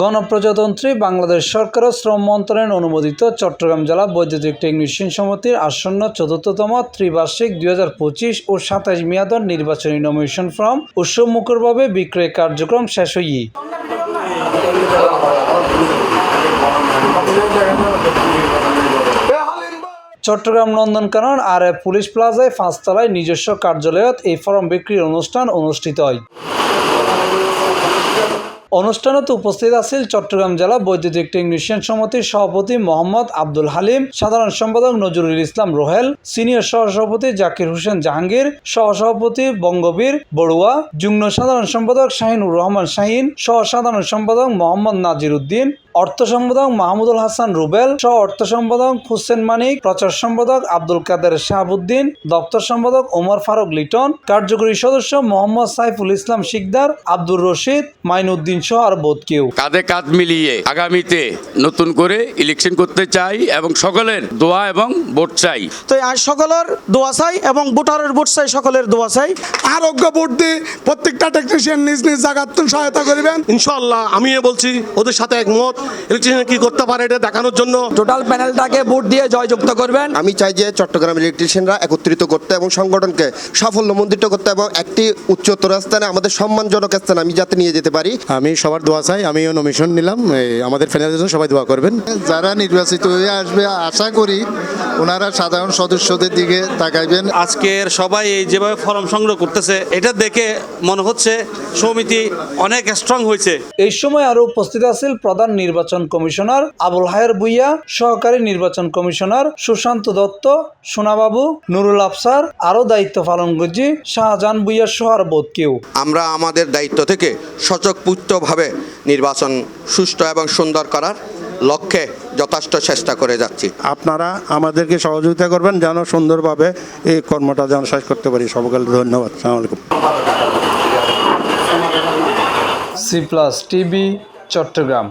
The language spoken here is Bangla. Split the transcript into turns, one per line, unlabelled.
গণপ্রজাতন্ত্রী বাংলাদেশ সরকার ও শ্রম মন্ত্রণালয়ের অনুমোদিত চট্টগ্রাম জেলা বৈদ্যুতিক টেকনিশিয়ান সমিতির আসন্ন ৪র্থতম ত্রিবার্ষিক ২০২৫ ও ২৭ মেয়াদর নির্বাচনী নমিনেশন ফর্ম উৎসবমুখরভাবে বিক্রয় কার্যক্রম শেষ হয়ে চট্টগ্রাম নন্দনকানন আর পুলিশ প্লাজায় ৫ তলায় নিজস্ব কার্যালয়ত এই ফর্ম বিক্রির অনুষ্ঠান অনুষ্ঠিত হয়। অনুষ্ঠানত উপস্থিত আছেন চট্টগ্রাম জেলা বৈদ্যুতিক টেকনিশিয়ান সমিতির সভাপতি মোহাম্মদ আব্দুল হালিম, সাধারণ সম্পাদক নজরুল ইসলাম রোহেল, সিনিয়র সহসভাপতি জাকির হোসেন জাহাঙ্গীর, সহসভাপতি বঙ্গবীর বড়ুয়া, যুগ্ম সাধারণ সম্পাদক শাহিনুর রহমান শাহিন, সহ সাধারণ সম্পাদক মোহাম্মদ নাজির উদ্দিন, অর্থ সম্পাদক মাহমুদুল হাসান রুবেল, সহ অর্থ সম্পাদক হুসেন মানিক, প্রচার সম্পাদক আব্দুল কাদের শাহাবুদ্দিন, দপ্তর সম্পাদক ওমর ফারুক লিটন, কার্যকরী সদস্য মোহাম্মদ সাইফুল ইসলাম শিকদার, আব্দুর রশিদ, মাইনুদ্দিন সহ আর বোধ কেউ।
কাঁধে কাঁধ মিলিয়ে আগামীতে নতুন করে ইলেকশন করতে চাই এবং সকলের দোয়া এবং ভোট চাই।
তো আজ সকলের দোয়া চাই এবং ভোটারের ভোট চাই, সকলের দোয়া চাই।
আরোগ্য ভোট দিয়ে প্রত্যেকটা টেকনিশিয়ান নিজ নিজ জায়গায় সহায়তা করবেন
ইনশাআল্লাহ। আমি বলছি ওদের সাথে একমত, ইলেকট্রিশিয়ান কি করতে পারে এটা দেখানোর জন্য
টোটাল প্যানেলটাকে ভোট দিয়ে জয়যুক্ত করবেন।
আমি চাই যে চট্টগ্রাম ইলেকট্রিশিয়ানরা একত্রিত করতে এবং সংগঠনকে সাফল্যমণ্ডিত করতে এবং একটি উচ্চতর স্থানে আমাদের সম্মানজনক স্থানে আমি যাতে নিয়ে যেতে পারি।
আমি সবার দোয়া চাই, আমিও নমিশন নিলাম, আমাদের ফ্যানেলের জন্য সবাই দোয়া করবেন।
যারা নির্বাচিত হয়ে আসবে আশা করি ওনারা সাধারণ সদস্যদের দিকে তাকাইবেন।
আজকের সবাই এই যেভাবে ফর্ম সংগ্রহ করতেছে এটা দেখে মনে হচ্ছে সমিতি অনেক স্ট্রং হয়েছে।
এই সময় আরো উপস্থিত আছেন প্রধান নির্বাচন কমিশনার আবুল হায়ার ভুইয়া, সহকারী নির্বাচন কমিশনার সুশান্ত দত্ত, সোনাবাবু, নুরুল আফসার, আরো দায়িত্ব পালন করছি শাহজাহান ভুইয়া সহ আর বোধ কেউ।
আমরা আমাদের দায়িত্ব থেকে সচকপুষ্টভাবে নির্বাচন সুষ্ঠু এবং সুন্দর করার লক্ষ্যে যথেষ্ট চেষ্টা করে যাচ্ছি।
আপনারা আমাদেরকে সহযোগিতা করবেন যেন সুন্দরভাবে এই কর্মটা যেন শেষ করতে পারি। সকলকে ধন্যবাদ। আসসালামু আলাইকুম।
C+ TV Chittagong.